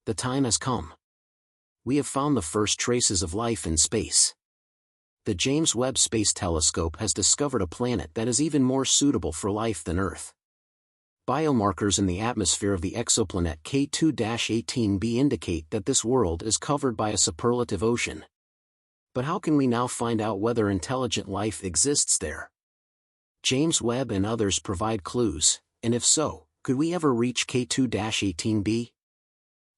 The time has come. We have found the first traces of life in space. The James Webb Space Telescope has discovered a planet that is even more suitable for life than Earth. Biomarkers in the atmosphere of the exoplanet K2-18b indicate that this world is covered by a superlative ocean. But how can we now find out whether intelligent life exists there? James Webb and others provide clues, and if so, could we ever reach K2-18b?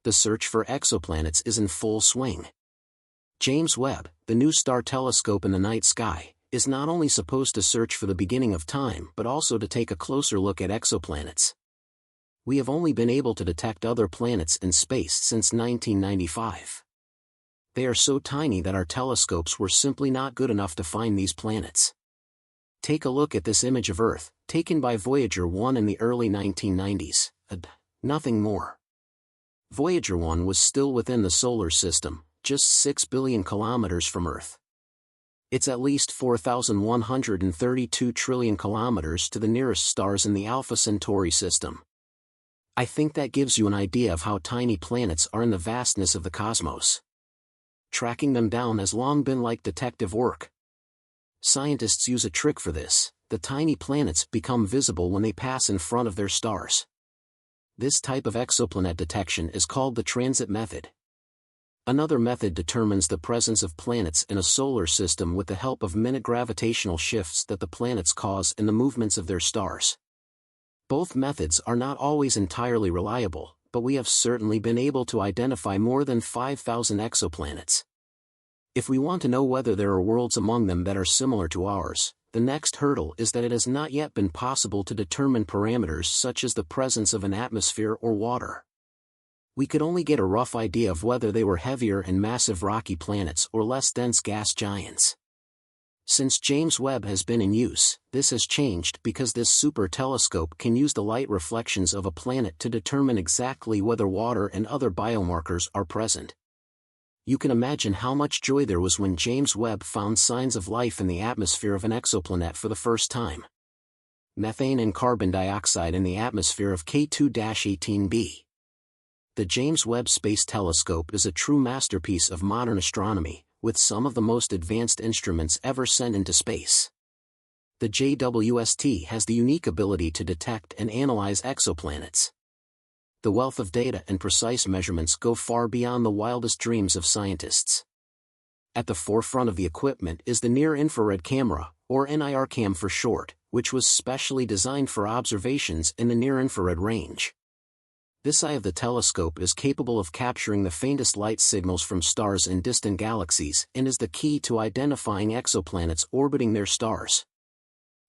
The search for exoplanets is in full swing. James Webb, the new star telescope in the night sky, is not only supposed to search for the beginning of time but also to take a closer look at exoplanets. We have only been able to detect other planets in space since 1995. They are so tiny that our telescopes were simply not good enough to find these planets. Take a look at this image of Earth, taken by Voyager 1 in the early 1990s, nothing more. Voyager 1 was still within the solar system, just 6 billion kilometers from Earth. It's at least 4,132 trillion kilometers to the nearest stars in the Alpha Centauri system. I think that gives you an idea of how tiny planets are in the vastness of the cosmos. Tracking them down has long been like detective work. Scientists use a trick for this: the tiny planets become visible when they pass in front of their stars. This type of exoplanet detection is called the transit method. Another method determines the presence of planets in a solar system with the help of minute gravitational shifts that the planets cause in the movements of their stars. Both methods are not always entirely reliable, but we have certainly been able to identify more than 5,000 exoplanets. If we want to know whether there are worlds among them that are similar to ours, the next hurdle is that it has not yet been possible to determine parameters such as the presence of an atmosphere or water. We could only get a rough idea of whether they were heavier and massive rocky planets or less dense gas giants. Since James Webb has been in use, this has changed because this super telescope can use the light reflections of a planet to determine exactly whether water and other biomarkers are present. You can imagine how much joy there was when James Webb found signs of life in the atmosphere of an exoplanet for the first time. Methane and carbon dioxide in the atmosphere of K2-18b. The James Webb Space Telescope is a true masterpiece of modern astronomy, with some of the most advanced instruments ever sent into space. The JWST has the unique ability to detect and analyze exoplanets. The wealth of data and precise measurements go far beyond the wildest dreams of scientists. At the forefront of the equipment is the near-infrared camera, or NIRCam for short, which was specially designed for observations in the near-infrared range. This eye of the telescope is capable of capturing the faintest light signals from stars in distant galaxies and is the key to identifying exoplanets orbiting their stars.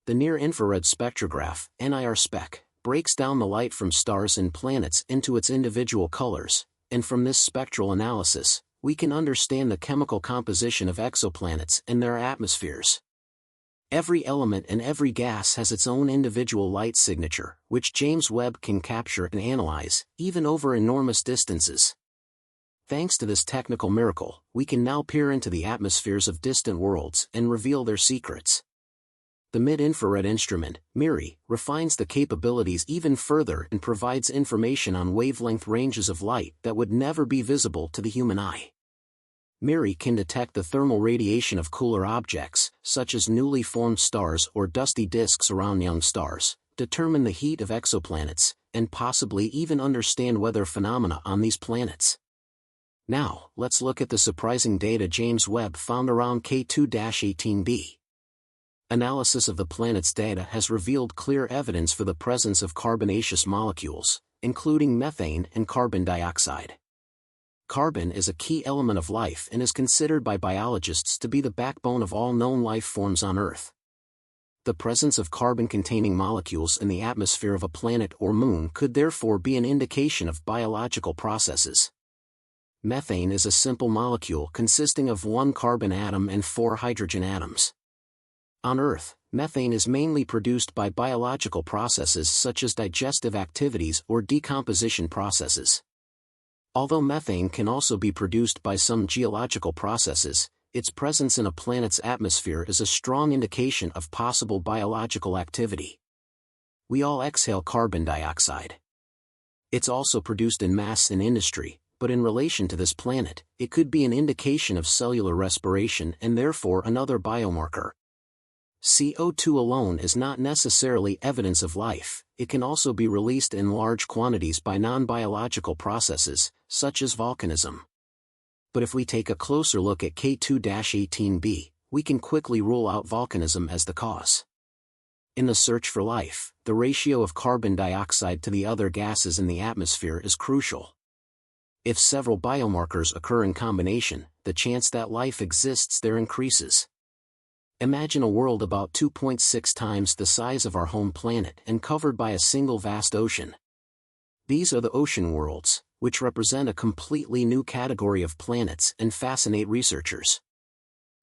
The near-infrared spectrograph, NIR-SPEC, breaks down the light from stars and planets into its individual colors, and from this spectral analysis, we can understand the chemical composition of exoplanets and their atmospheres. Every element and every gas has its own individual light signature, which James Webb can capture and analyze, even over enormous distances. Thanks to this technical miracle, we can now peer into the atmospheres of distant worlds and reveal their secrets. The mid-infrared instrument, MIRI, refines the capabilities even further and provides information on wavelength ranges of light that would never be visible to the human eye. MIRI can detect the thermal radiation of cooler objects, such as newly formed stars or dusty disks around young stars, determine the heat of exoplanets, and possibly even understand weather phenomena on these planets. Now, let's look at the surprising data James Webb found around K2-18b. Analysis of the planet's data has revealed clear evidence for the presence of carbonaceous molecules, including methane and carbon dioxide. Carbon is a key element of life and is considered by biologists to be the backbone of all known life forms on Earth. The presence of carbon-containing molecules in the atmosphere of a planet or moon could therefore be an indication of biological processes. Methane is a simple molecule consisting of one carbon atom and 4 hydrogen atoms. On Earth, methane is mainly produced by biological processes such as digestive activities or decomposition processes. Although methane can also be produced by some geological processes, its presence in a planet's atmosphere is a strong indication of possible biological activity. We all exhale carbon dioxide. It's also produced en masse in industry, but in relation to this planet, it could be an indication of cellular respiration and therefore another biomarker. CO2 alone is not necessarily evidence of life, it can also be released in large quantities by non-biological processes, such as volcanism. But if we take a closer look at K2-18b, we can quickly rule out volcanism as the cause. In the search for life, the ratio of carbon dioxide to the other gases in the atmosphere is crucial. If several biomarkers occur in combination, the chance that life exists there increases. Imagine a world about 2.6 times the size of our home planet and covered by a single vast ocean. These are the ocean worlds, which represent a completely new category of planets and fascinate researchers.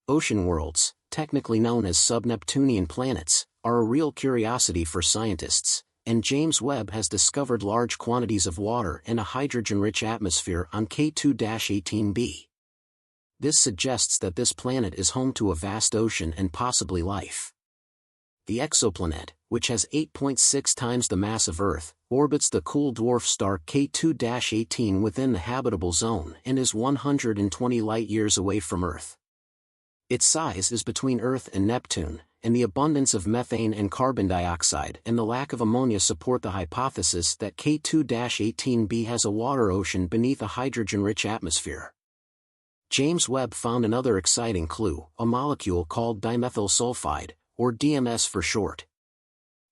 Ocean worlds, technically known as sub-Neptunian planets, are a real curiosity for scientists, and James Webb has discovered large quantities of water and a hydrogen-rich atmosphere on K2-18b. This suggests that this planet is home to a vast ocean and possibly life. The exoplanet, which has 8.6 times the mass of Earth, orbits the cool dwarf star K2-18 within the habitable zone and is 120 light-years away from Earth. Its size is between Earth and Neptune, and the abundance of methane and carbon dioxide and the lack of ammonia support the hypothesis that K2-18b has a water ocean beneath a hydrogen-rich atmosphere. James Webb found another exciting clue, a molecule called dimethyl sulfide, or DMS for short.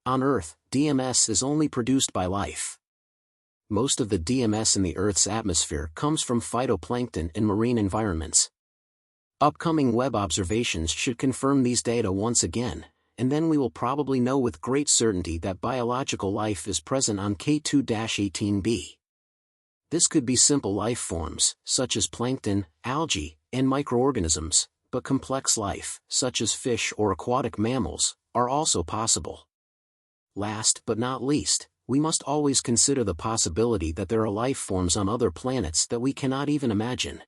On Earth, DMS is only produced by life. Most of the DMS in the Earth's atmosphere comes from phytoplankton in marine environments. Upcoming Webb observations should confirm these data once again, and then we will probably know with great certainty that biological life is present on K2-18b. This could be simple life forms, such as plankton, algae, and microorganisms, but complex life, such as fish or aquatic mammals, are also possible. Last but not least, we must always consider the possibility that there are life forms on other planets that we cannot even imagine.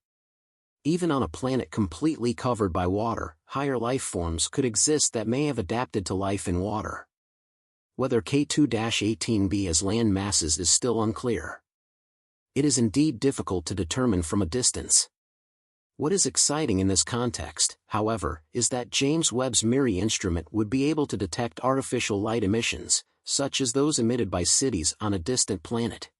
Even on a planet completely covered by water, higher life forms could exist that may have adapted to life in water. Whether K2-18b has land masses is still unclear. It is indeed difficult to determine from a distance. What is exciting in this context, however, is that James Webb's MIRI instrument would be able to detect artificial light emissions, such as those emitted by cities on a distant planet.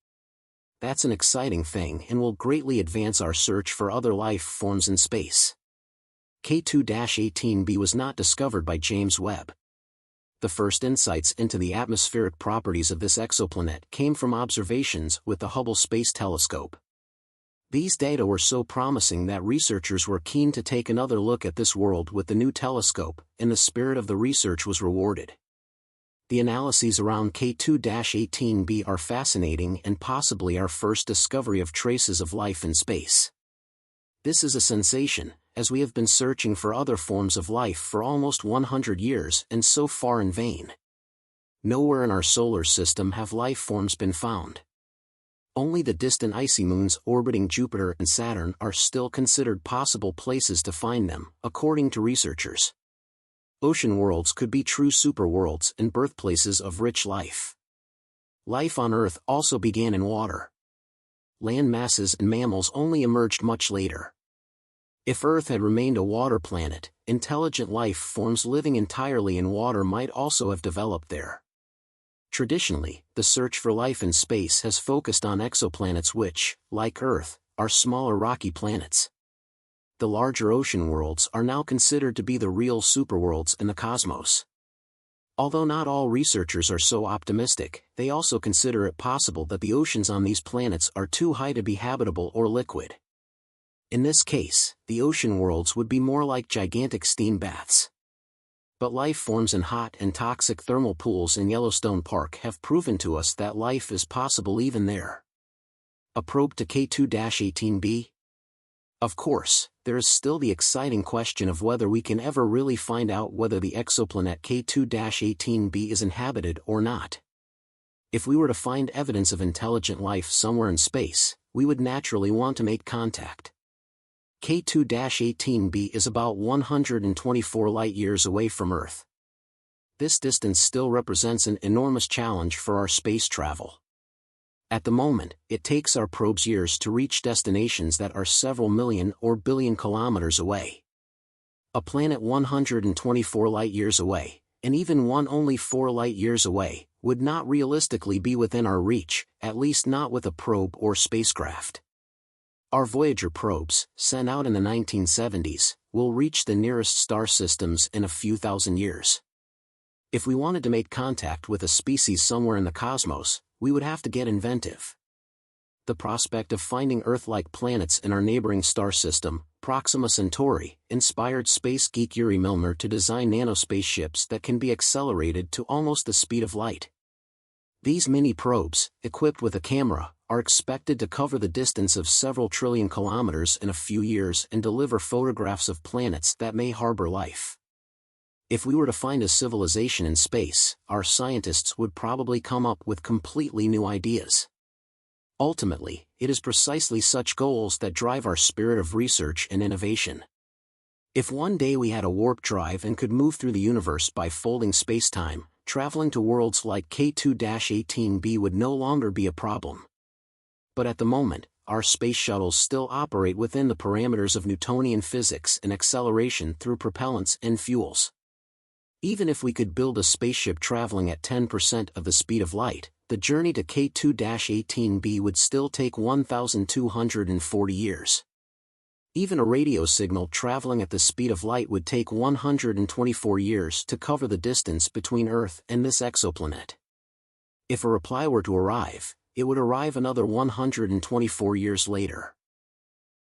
That's an exciting thing and will greatly advance our search for other life forms in space. K2-18b was not discovered by James Webb. The first insights into the atmospheric properties of this exoplanet came from observations with the Hubble Space Telescope. These data were so promising that researchers were keen to take another look at this world with the new telescope, and the spirit of the research was rewarded. The analyses around K2-18b are fascinating and possibly our first discovery of traces of life in space. This is a sensation, as we have been searching for other forms of life for almost 100 years and so far in vain. Nowhere in our solar system have life forms been found. Only the distant icy moons orbiting Jupiter and Saturn are still considered possible places to find them, according to researchers. Ocean worlds could be true superworlds and birthplaces of rich life. Life on Earth also began in water. Land masses and mammals only emerged much later. If Earth had remained a water planet, intelligent life forms living entirely in water might also have developed there. Traditionally, the search for life in space has focused on exoplanets which, like Earth, are smaller rocky planets. The larger ocean worlds are now considered to be the real superworlds in the cosmos. Although not all researchers are so optimistic, they also consider it possible that the oceans on these planets are too high to be habitable or liquid. In this case, the ocean worlds would be more like gigantic steam baths. But life forms in hot and toxic thermal pools in Yellowstone Park have proven to us that life is possible even there. A probe to K2-18b? Of course, there is still the exciting question of whether we can ever really find out whether the exoplanet K2-18b is inhabited or not. If we were to find evidence of intelligent life somewhere in space, we would naturally want to make contact. K2-18b is about 124 light-years away from Earth. This distance still represents an enormous challenge for our space travel. At the moment, it takes our probes years to reach destinations that are several million or billion kilometers away. A planet 124 light-years away, and even one only 4 light-years away, would not realistically be within our reach, at least not with a probe or spacecraft. Our Voyager probes, sent out in the 1970s, will reach the nearest star systems in a few thousand years. If we wanted to make contact with a species somewhere in the cosmos, we would have to get inventive. The prospect of finding Earth-like planets in our neighboring star system, Proxima Centauri, inspired space geek Yuri Milner to design nanospaceships that can be accelerated to almost the speed of light. These mini probes, equipped with a camera, are expected to cover the distance of several trillion kilometers in a few years and deliver photographs of planets that may harbor life. If we were to find a civilization in space, our scientists would probably come up with completely new ideas. Ultimately, it is precisely such goals that drive our spirit of research and innovation. If one day we had a warp drive and could move through the universe by folding spacetime, traveling to worlds like K2-18b would no longer be a problem. But at the moment, our space shuttles still operate within the parameters of Newtonian physics and acceleration through propellants and fuels. Even if we could build a spaceship traveling at 10% of the speed of light, the journey to K2-18b would still take 1,240 years. Even a radio signal traveling at the speed of light would take 124 years to cover the distance between Earth and this exoplanet. If a reply were to arrive, it would arrive another 124 years later.